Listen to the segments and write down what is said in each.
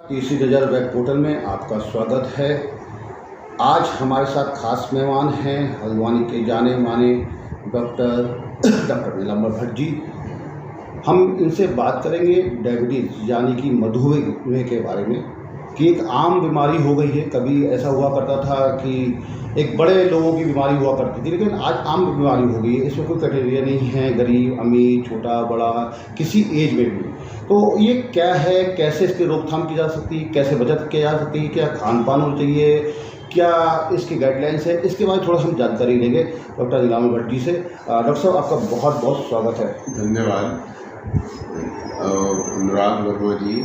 तीसरी नज़र web portal में आपका स्वागत है। आज हमारे साथ खास मेहमान हैं हल्द्वानी के जाने माने डॉक्टर नीलांबर भट्ट जी। हम इनसे बात करेंगे डायबिटीज़ यानी कि मधुमेह के बारे में कि एक आम बीमारी हो गई है। कभी ऐसा हुआ करता था कि एक बड़े लोगों की बीमारी हुआ करती थी, लेकिन आज आम बीमारी हो गई है। इसमें कोई क्राइटेरिया नहीं है, गरीब अमीर छोटा बड़ा किसी एज में भी। तो ये क्या है, कैसे इसकी रोकथाम की जा सकती है, कैसे बचत की जा सकती है, क्या खान पान होना चाहिए, क्या इसकी गाइडलाइंस है, इसके बारे में थोड़ा हम जानकारी लेंगे डॉक्टर नीलांबर भट्ट जी से। डॉक्टर साहब, आपका बहुत बहुत स्वागत है। धन्यवाद अनुराग वर्मा जी,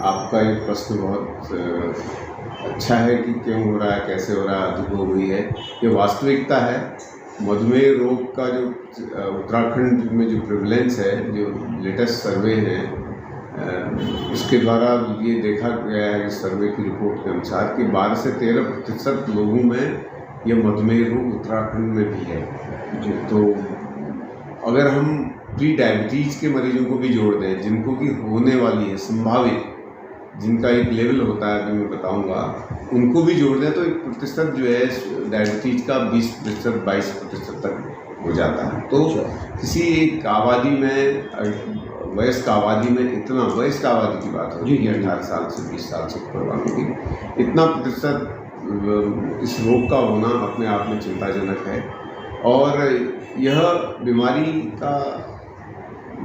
आपका ये प्रश्न बहुत अच्छा है कि क्यों हो रहा है, कैसे हो रहा है, अधिक हो गई है। ये वास्तविकता है। मधुमेह रोग का जो उत्तराखंड में जो प्रेवलेंस है, जो लेटेस्ट सर्वे है, इसके द्वारा ये देखा गया है इस सर्वे की रिपोर्ट के अनुसार कि 12 से 13% लोगों में ये मधुमेह रोग उत्तराखंड में भी है। तो अगर हम प्री डायबिटीज़ के मरीजों को भी जोड़ दें, जिनको कि होने वाली है संभावित, जिनका एक लेवल होता है अभी मैं बताऊंगा, उनको भी जोड़ दें तो एक प्रतिशत जो है डायबिटीज़ का 20% 22% तक हो जाता है। तो किसी एक आबादी में, वयस्क आबादी में, इतना वयस्क आबादी की बात होती है 18 साल से 20 साल से ऊपर वालों की, इतना प्रतिशत इस रोग का होना अपने आप में चिंताजनक है। और यह बीमारी का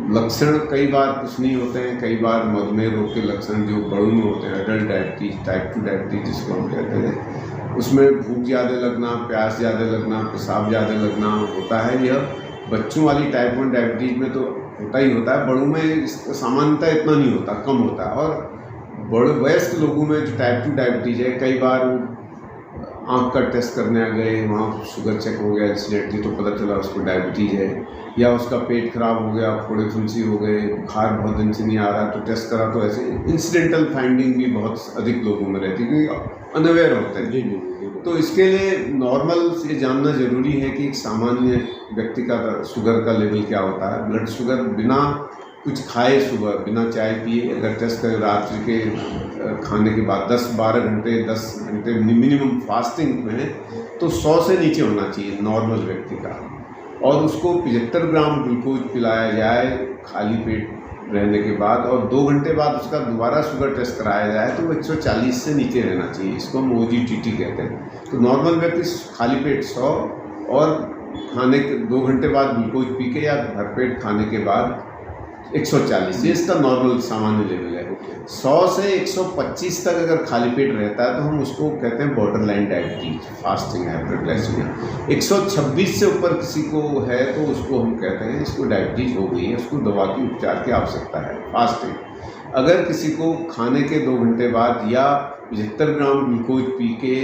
लक्षण कई बार कुछ नहीं होते हैं। कई बार मधुमेह रोग के लक्षण जो बड़ों में होते हैं, एडल्ट डायबिटीज, टाइप 2 डायबिटीज जिसको हम कहते हैं, उसमें भूख ज़्यादा लगना, प्यास ज़्यादा लगना, पेशाब ज़्यादा लगना होता है। यह बच्चों वाली टाइप 1 डायबिटीज में तो होता ही होता है, बड़ों में सामान्यतः इतना नहीं होता, कम होता है। और बड़े वयस्क लोगों में जो टाइप 2 डायबिटीज है, कई बार आँख का टेस्ट करने आ गए, वहाँ शुगर चेक हो गया इंसिडेंटली, तो पता चला उसको डायबिटीज़ है, या उसका पेट खराब हो गया, फोड़े फुंसी हो गए, बुखार बहुत दिन से नहीं आ रहा, तो टेस्ट करा तो ऐसे इंसिडेंटल फाइंडिंग भी बहुत अधिक लोगों में रहती है क्योंकि अनअवेयर होते हैं। जी। तो इसके लिए नॉर्मल ये जानना ज़रूरी है कि एक सामान्य व्यक्ति का शुगर का लेवल क्या होता है। ब्लड शुगर बिना कुछ खाए, सुबह बिना चाय पिए अगर टेस्ट करें, रात्रि के खाने के बाद 10-12 घंटे 10 घंटे मिनिमम फास्टिंग में, तो 100 से नीचे होना चाहिए नॉर्मल व्यक्ति का। और उसको 75 ग्राम ग्लूकोज पिलाया जाए खाली पेट रहने के बाद, और 2 घंटे बाद उसका दोबारा शुगर टेस्ट कराया जाए तो 140 से नीचे रहना चाहिए। इसको हम OGTT कहते हैं। तो नॉर्मल व्यक्ति खाली पेट 100 और खाने के 2 घंटे बाद ग्लूकोज पी के या भरपेट खाने के बाद 140, ये इसका नॉर्मल सामान्य लेवल है। 100 से 125 तक अगर खाली पेट रहता है तो हम उसको कहते हैं border line diabetes, fasting hyperglycaemia. 126 से ऊपर किसी को है तो उसको हम कहते हैं इसको डायबिटीज हो गई है, उसको दवा की उपचार की आवश्यकता है, फास्टिंग। अगर किसी को खाने के 2 घंटे बाद या 75 ग्राम ग्लूकोज पी के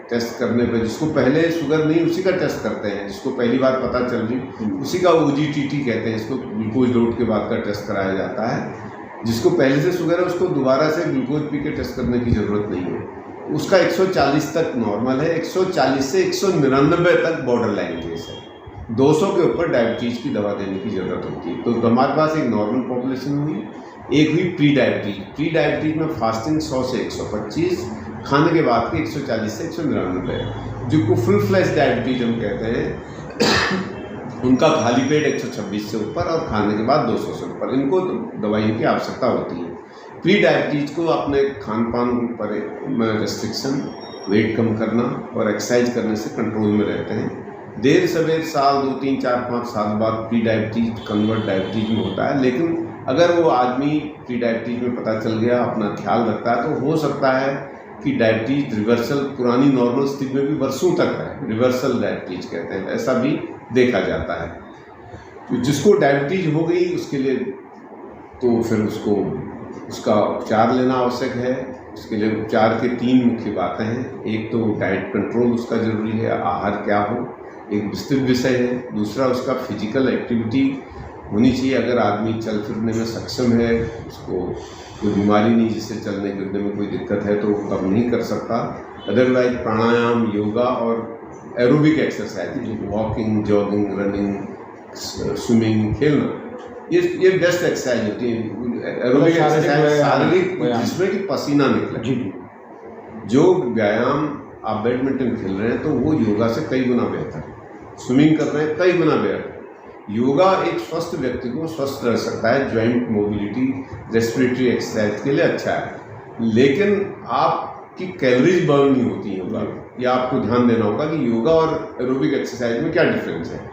टेस्ट करने पर, जिसको पहले शुगर नहीं उसी का टेस्ट करते हैं, जिसको पहली बार पता चल रही उसी का OGTT कहते हैं, इसको ग्लूकोज लोड के बाद का टेस्ट कराया जाता है। जिसको पहले से शुगर है उसको दोबारा से ग्लूकोज पी के टेस्ट करने की ज़रूरत नहीं है। उसका 140 तक नॉर्मल है, 140 से 199 तक बॉर्डर लाइन केस है। 200 के ऊपर डायबिटीज़ की दवा देने की ज़रूरत होती है। तो हमारे पास एक नॉर्मल पॉपुलेशन हुई, एक हुई प्री डायबिटीज। प्री डायबिटीज में फास्टिंग 100 से 125, खाने के बाद के 140 से 199। जो फुल फ्लैश डायबिटीज हम कहते हैं उनका खाली पेट 126 से ऊपर और खाने के बाद 200 से ऊपर, इनको दवाइयों की आवश्यकता होती है। प्री डायबिटीज को अपने खान पान पर रेस्ट्रिक्शन, वेट कम करना और एक्सरसाइज करने से कंट्रोल में रहते हैं। देर सवेर साल 2, 3, 4, 5 साल बाद प्री डायबिटीज कन्वर्ट डायबिटीज में होता है। लेकिन अगर वो आदमी प्री डायबिटीज में पता चल गया, अपना ख्याल रखता है, तो हो सकता है कि डायबिटीज रिवर्सल पुरानी नॉर्मल स्थिति में भी वर्षों तक है। रिवर्सल डायबिटीज कहते हैं, ऐसा भी देखा जाता है। तो जिसको डायबिटीज हो गई उसके लिए तो फिर उसको उसका उपचार लेना आवश्यक है। उसके लिए उपचार के 3 मुख्य बातें हैं। एक तो डाइट कंट्रोल उसका ज़रूरी है, आहार क्या हो, एक विस्तृत विषय है। दूसरा उसका फिजिकल एक्टिविटी होनी चाहिए। अगर आदमी चल फिरने में सक्षम है, उसको कोई बीमारी नहीं जिससे चलने फिरने में कोई दिक्कत है, तो तब नहीं कर सकता। अदरवाइज प्राणायाम, योगा और aerobic exercise, walking, jogging, running, swimming, खेलना, ये बेस्ट एक्सरसाइज होती है, एरोबिक एक्सरसाइज शारीरिक, जिसमें कि पसीना निकले। जी जी। जो व्यायाम आप बैडमिंटन खेल रहे हैं तो वो योगा से कई गुना बेहतर है, स्विमिंग कर रहे हैं कई गुना बेहतर। योगा एक स्वस्थ व्यक्ति को स्वस्थ रख सकता है, जॉइंट मोबिलिटी, रेस्पिरेटरी एक्सरसाइज के लिए अच्छा है, लेकिन आपकी कैलोरीज बर्न नहीं होती है योगा। या आपको ध्यान देना होगा कि योगा और एरोबिक एक्सरसाइज में क्या डिफरेंस है।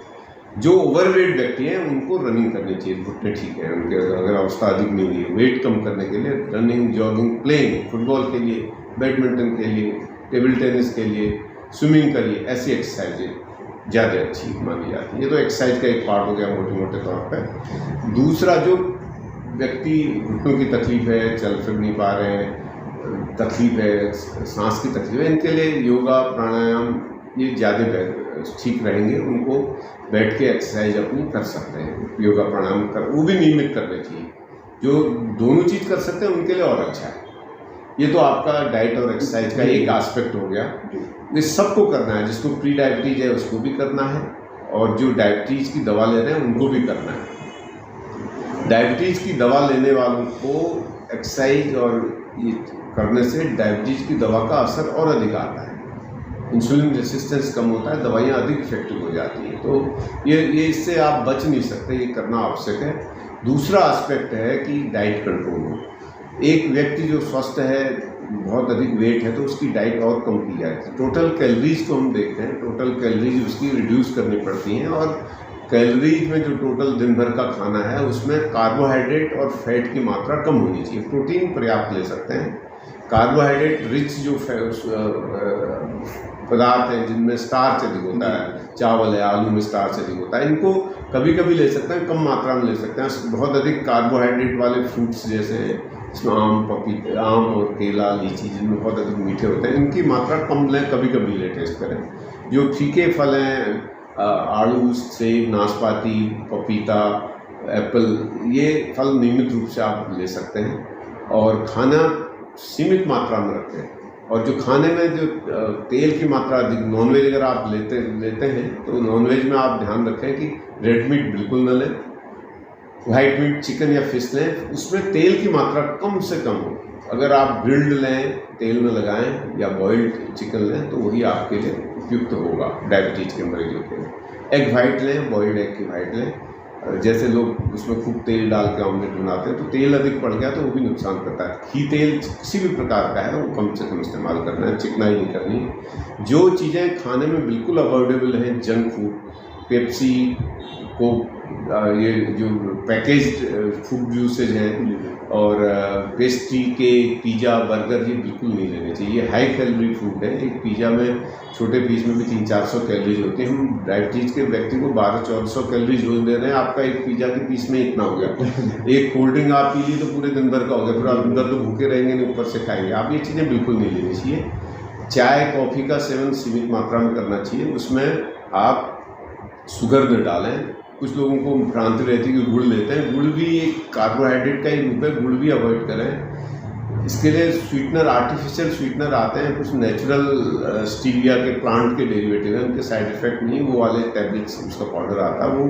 जो ओवरवेट व्यक्ति हैं उनको रनिंग करनी चाहिए, घुटने ठीक है उनके, अगर अवस्था अधिक नहीं हुई है, वेट कम करने के लिए रनिंग, जॉगिंग, प्लेइंग, फुटबॉल के लिए, बैडमिंटन के लिए, टेबल टेनिस के लिए, स्विमिंग के लिए, ऐसी एक्सरसाइजें ज़्यादा अच्छी मानी जाती है। ये तो एक्सरसाइज का एक पार्ट हो गया मोटे मोटे तौर पर। दूसरा, जो व्यक्ति घुटनों की तकलीफ है, चल फिर नहीं पा रहे हैं, तकलीफ है, सांस की तकलीफ है, इनके लिए योगा प्राणायाम ये ज़्यादा ठीक रहेंगे। उनको बैठ के एक्सरसाइज अपनी कर सकते हैं, योगा प्राणायाम कर, वो भी नियमित करने चाहिए। जो दोनों चीज़ कर सकते हैं उनके लिए और अच्छा है। ये तो आपका डाइट और एक्सरसाइज का एक एस्पेक्ट हो गया। ये सबको करना है, जिसको प्री डायबिटीज है उसको भी करना है, और जो डायबिटीज़ की दवा ले रहे हैं उनको भी करना है। डायबिटीज़ की दवा लेने वालों को एक्सरसाइज और ये करने से डायबिटीज़ की दवा का असर और अधिक आता है, इंसुलिन रेसिस्टेंस कम होता है, दवाइयाँ अधिक इफेक्टिव हो जाती हैं। तो ये इससे आप बच नहीं सकते, ये करना आवश्यक है। दूसरा एस्पेक्ट है कि डाइट कंट्रोल हो। एक व्यक्ति जो स्वस्थ है, बहुत अधिक वेट है, तो उसकी डाइट और कम की जाती है। टोटल कैलोरीज को हम देखते हैं, टोटल कैलोरीज उसकी रिड्यूस करनी पड़ती हैं, और कैलोरीज में जो टोटल दिन भर का खाना है उसमें कार्बोहाइड्रेट और फैट की मात्रा कम होनी चाहिए। प्रोटीन पर्याप्त ले सकते हैं, कार्बोहाइड्रेट रिच जो पदार्थ हैं जिनमें स्टार्च अधिक होता है, चावल है, आलू में स्टार्च अधिक होता है, इनको कभी कभी ले सकते हैं, कम मात्रा में ले सकते हैं। बहुत अधिक कार्बोहाइड्रेट वाले फ्रूट्स जैसे इसमें आम, पपीता, आम और केला, लीची, जिनमें बहुत अधिक मीठे होते हैं, इनकी मात्रा कम लें, कभी कभी ले टेस्ट करें। जो फीके फल हैं, आड़ू, सेब, नाशपाती, पपीता, एप्पल, ये फल नियमित रूप से आप ले सकते हैं, और खाना सीमित मात्रा में रखें। और जो खाने में जो तेल की मात्रा अधिक, नॉनवेज अगर आप लेते हैं तो नॉनवेज में आप ध्यान रखें कि रेड मीट बिल्कुल न लें, वाइट मीट, चिकन या फिश लें, उसमें तेल की मात्रा कम से कम हो। अगर आप ग्रिल्ड लें, तेल में लगाएं, या बॉइल्ड चिकन लें, तो वही आपके लिए उपयुक्त होगा डायबिटीज़ के मरीजों के लिए। एग वाइट लें, बॉइल्ड एग की वाइट लें। जैसे लोग उसमें खूब तेल डाल के ऑमलेट बनाते हैं, तो तेल अधिक पड़ गया तो वो भी नुकसान करता है। घी तेल किसी भी प्रकार का है वो कम से कम इस्तेमाल करना है, चिकनाई नहीं करनी है। जो चीज़ें खाने में बिल्कुल अवॉइडेबल हैं, जंक फूड, पेप्सी, कोक, ये जो पैकेज्ड फूड यूसेज हैं, और पेस्ट्री, केक, पिज़्ज़ा, बर्गर, ये बिल्कुल नहीं लेने चाहिए। हाई कैलोरी फूड है। एक पिज़्ज़ा में छोटे पीस में भी 300-400 कैलोरीज होती है। हम डायबिटीज़ के व्यक्ति को 1200-1400 कैलोरीज रोज दे रहे हैं। आपका एक पिज़्ज़ा के पीस में इतना हो गया। एक कोल्ड ड्रिंक आप पी ली तो पूरे दिन भर का हो गया, फिर आप अंदर तो भूखे रहेंगे नहीं, ऊपर से खाएंगे आप। ये चीज़ें बिल्कुल नहीं लेनी चाहिए। चाय, कॉफ़ी का सेवन सीमित मात्रा में करना चाहिए, उसमें आप शुगर न डालें। कुछ लोगों को भ्रांति रहती है कि गुड़ लेते हैं, गुड़ भी एक कार्बोहाइड्रेट का ही रूप है, गुड़ भी अवॉइड करें। इसके लिए स्वीटनर, आर्टिफिशियल स्वीटनर आते हैं, कुछ नेचुरल स्टीविया के प्लांट के डेरिवेटिव हैं, उनके साइड इफ़ेक्ट नहीं, वो वाले टैबलेट्स, उसका पाउडर आता है, वो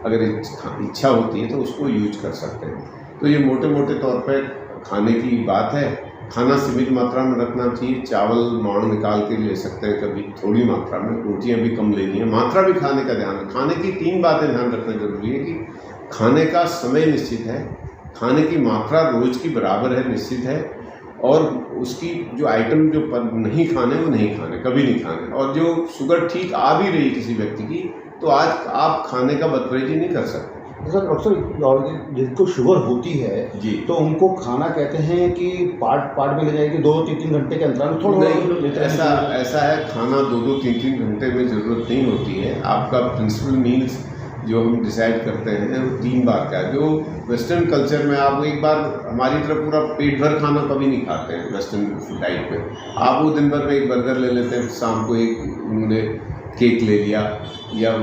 अगर इच्छा होती है तो उसको यूज कर सकते हैं। तो ये मोटे मोटे तौर पर खाने की बात है। खाना सीमित मात्रा में रखना चाहिए। चावल मांड निकाल के ले सकते हैं कभी, थोड़ी मात्रा में। रोटियां भी कम लेनी है, मात्रा भी खाने का ध्यान। खाने की 3 बातें ध्यान रखना जरूरी है कि खाने का समय निश्चित है, खाने की मात्रा रोज की बराबर है, निश्चित है, और उसकी जो आइटम जो नहीं खाने वो नहीं खाने, कभी नहीं खाने। और जो शुगर ठीक आ भी रही किसी व्यक्ति की, तो आज आप खाने का बदपरहेजी नहीं कर सकते। सर, अक्सर जिनको शुगर होती है जी, तो उनको खाना कहते हैं कि पार्ट में ले जाएगी, 2-3 घंटे के अंतराल में थोड़ा ऐसा है। खाना 2-3 घंटे में ज़रूरत नहीं होती है। आपका प्रिंसिपल मील्स जो हम डिसाइड करते हैं वो 3 बार का है। जो वेस्टर्न कल्चर में आप एक बार, हमारी तरफ पूरा पेट भर खाना कभी नहीं खाते हैं वेस्टर्न डाइट में। आप वो दिन भर में एक बर्गर ले लेते हैं, शाम को एक उन्होंने केक ले लिया, या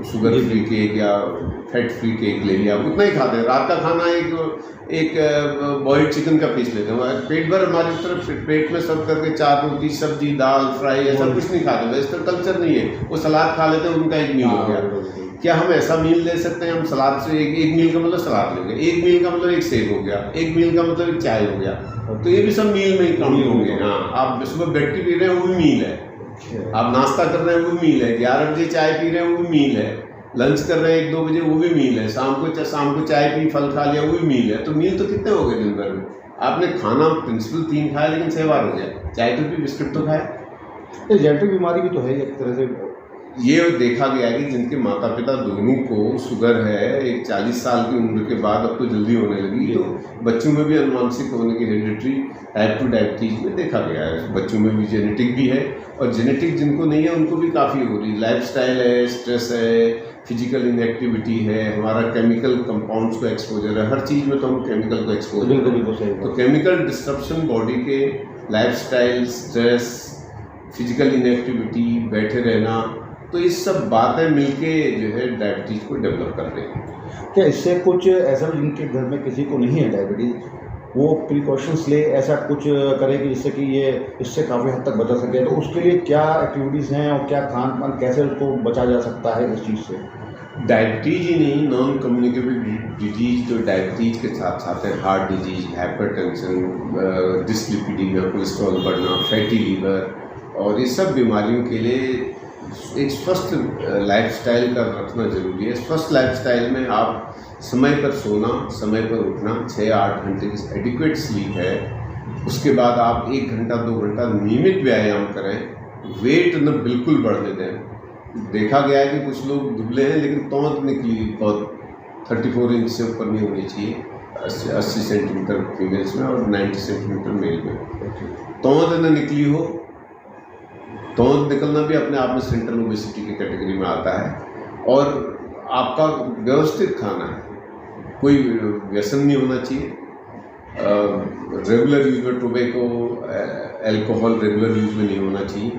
शुगर फ्री केक या फैट फ्री केक ले लिया, उतना ही खाते हैं। रात का खाना एक बॉइल्ड चिकन का पीस लेते हैं। पेट भर हमारी तरफ पेट में सब करके 4 रोटी, सब्जी, दाल, फ्राई, ऐसा कुछ नहीं खाते। वेस्टर्न कल्चर नहीं है, वो सलाद खा लेते हैं, उनका एक मील हो गया। क्या हम ऐसा मील ले सकते हैं? हम सलाद से एक मील का मतलब सलाद ले गए, एक मील का मतलब एक सेब हो गया, एक मील का मतलब एक चाय हो गया, तो ये भी सब मील में ही काउंट होंगे। हाँ, आप सुबह ब्रेड टी पी रहे हैं वो भी मील है, आप नाश्ता कर रहे हैं वो भी मील है, 11 बजे चाय पी रहे हैं वो भी मील है, लंच कर रहे हैं 1-2 बजे वो भी मील है, शाम को चाय पी फल खा लिया वो भी मील है। तो मील तो कितने हो गए दिन भर में? आपने खाना प्रिंसिपल 3 खाया लेकिन 6 बार हो गया, चाय तो पी, बिस्किट तो खाया। जेनेटिक बीमारी भी तो है एक तरह से। ये देखा गया है कि जिनके माता पिता दोनों को शुगर है, एक 40 साल की उम्र के बाद, अब तो जल्दी होने लगी, तो बच्चों में भी अनुवांशिक होने की हेरिडिटरी टाइप 2 डायबिटीज में देखा गया है। बच्चों में भी जेनेटिक भी है, और जेनेटिक जिनको नहीं है उनको भी काफ़ी हो रही। लाइफस्टाइल है, स्ट्रेस है, फिजिकल इनएक्टिविटी है, हमारा केमिकल कंपाउंड्स को एक्सपोजर है, हर चीज़ में तो हम केमिकल को एक्सपोजर है। तो केमिकल डिस्ट्रप्शन बॉडी के, लाइफस्टाइल, स्ट्रेस, फिजिकल इनएक्टिविटी, बैठे रहना, तो ये सब बातें मिलके जो है डायबिटीज़ को डेवलप कर रही हैं। क्या इससे कुछ ऐसा जिनके घर में किसी को नहीं है डायबिटीज़, वो प्रिकॉशंस ले, ऐसा कुछ करें कि जिससे कि ये इससे काफ़ी हद तक बचा सके? तो उसके लिए क्या एक्टिविटीज़ हैं और क्या खान पान, कैसे उसको बचा जा सकता है इस चीज़ से? डायबिटीज़ ही नहीं, नॉन कम्युनिकेबल डिजीज जो डायबिटीज़ के साथ साथ है, heart disease, hypertension, dyslipidaemia, cholesterol बढ़ना, फैटी लीवर, और ये सब बीमारियों के लिए एक स्वस्थ लाइफस्टाइल का रखना ज़रूरी है। स्वस्थ लाइफस्टाइल में आप समय पर सोना, समय पर उठना, 6-8 घंटे की एडिक्वेट स्लीप है, उसके बाद आप 1 घंटा 2 घंटा नियमित व्यायाम करें, वेट न बिल्कुल बढ़ने दें। देखा गया है कि कुछ लोग दुबले हैं लेकिन तौंद निकली बहुत 34 इंच से ऊपर नहीं होनी चाहिए, 80 सेंटीमीटर फीमेल्स में और 90 सेंटीमीटर मेल में। तौंद न निकली हो, तौंद निकलना भी अपने आप में सेंट्रल ओबेसिटी की कैटेगरी में आता है। और आपका व्यवस्थित खाना है, कोई व्यसन नहीं होना चाहिए, रेगुलर यूज में टोबैको, अल्कोहल रेगुलर यूज में नहीं होना चाहिए,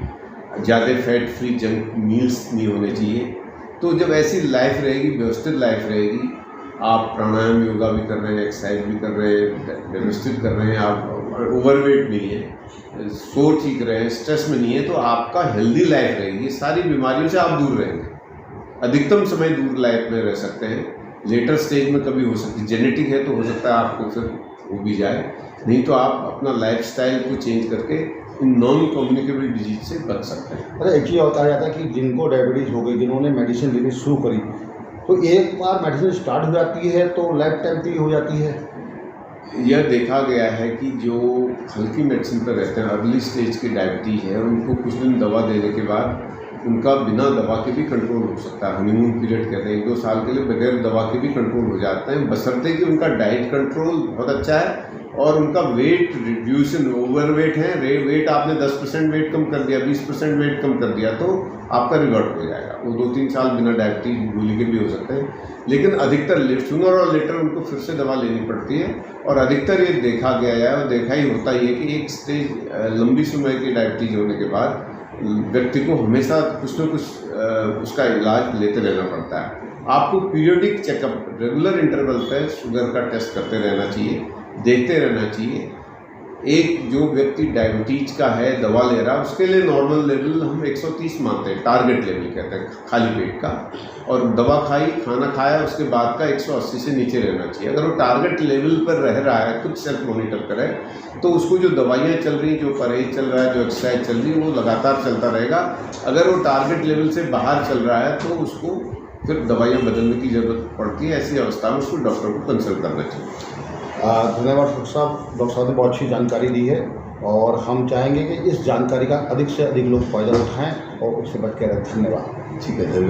ज़्यादा फैट फ्री जंक मील्स नहीं होने चाहिए। तो जब ऐसी लाइफ रहेगी, व्यवस्थित लाइफ रहेगी, आप प्राणायाम योगा भी कर रहे हैं, एक्सरसाइज भी कर रहे हैं, व्यवस्थित कर रहे हैं, आप ओवरवेट नहीं है, सो ठीक रहे, स्ट्रेस में नहीं है, तो आपका हेल्दी लाइफ रहेगी, सारी बीमारियों से आप दूर रहेंगे, अधिकतम समय दूर लाइफ में रह सकते हैं। लेटर स्टेज में कभी हो सकती, जेनेटिक है तो हो सकता है आपको फिर हो भी जाए, नहीं तो आप अपना लाइफस्टाइल को चेंज करके इन नॉन कम्युनिकेबल डिजीज से बच सकते हैं। अरे एक चीज़ होता जाता है कि जिनको डायबिटीज़ हो गई, जिन्होंने मेडिसिन लेनी शुरू करी, तो एक बार मेडिसिन स्टार्ट हो जाती है तो लाइफ टाइम के लिए हो जाती है। यह देखा गया है कि जो हल्की मेडिसिन पर रहते हैं, अर्ली स्टेज की डायबिटीज़ है, उनको कुछ दिन दवा देने के बाद उनका बिना दवा के भी कंट्रोल हो सकता है। हनीमून पीरियड कहते हैं, 1-2 साल के लिए बगैर दवा के भी कंट्रोल हो जाते हैं, बशर्ते कि उनका डाइट कंट्रोल बहुत अच्छा है और उनका वेट रिड्यूशन, ओवरवेट है, वेट आपने 10% वेट कम कर दिया, 20% वेट कम कर दिया, तो आपका रिवर्ट हो जाएगा। वो 2-3 साल बिना डायबिटीज गोली के भी हो सकते हैं, लेकिन अधिकतर सूनर और लेटर उनको फिर से दवा लेनी पड़ती है। और अधिकतर ये देखा गया है और देखा ही होता ही है कि एक स्टेज लंबी समय की डायबिटीज होने के बाद व्यक्ति को हमेशा कुछ न कुछ उसका इलाज लेते रहना पड़ता है। आपको पीरियोडिक चेकअप, रेगुलर इंटरवल पे शुगर का टेस्ट करते रहना चाहिए, देखते रहना चाहिए। एक जो व्यक्ति डायबिटीज का है, दवा ले रहा है, उसके लिए नॉर्मल लेवल हम 130 मानते हैं, टारगेट लेवल कहते हैं खाली पेट का, और दवा खाई, खाना खाया, उसके बाद का 180 से नीचे रहना चाहिए। अगर वो टारगेट लेवल पर रह रहा है, खुद सेल्फ मॉनिटर करे, तो उसको जो दवाइयाँ चल रही, जो परहेज चल रहा है, जो एक्सरसाइज चल रही है, वो लगातार चलता रहेगा। अगर वो टारगेट लेवल से बाहर चल रहा है तो उसको फिर दवाइयाँ बदलने की ज़रूरत पड़ती है। ऐसी अवस्था में उसको डॉक्टर को कंसल्ट करना चाहिए। धन्यवाद डॉक्टर साहब। डॉक्टर साहब ने बहुत अच्छी जानकारी दी है और हम चाहेंगे कि इस जानकारी का अधिक से अधिक लोग फ़ायदा उठाएं और उससे बच के रहें। धन्यवाद। ठीक है, धन्यवाद।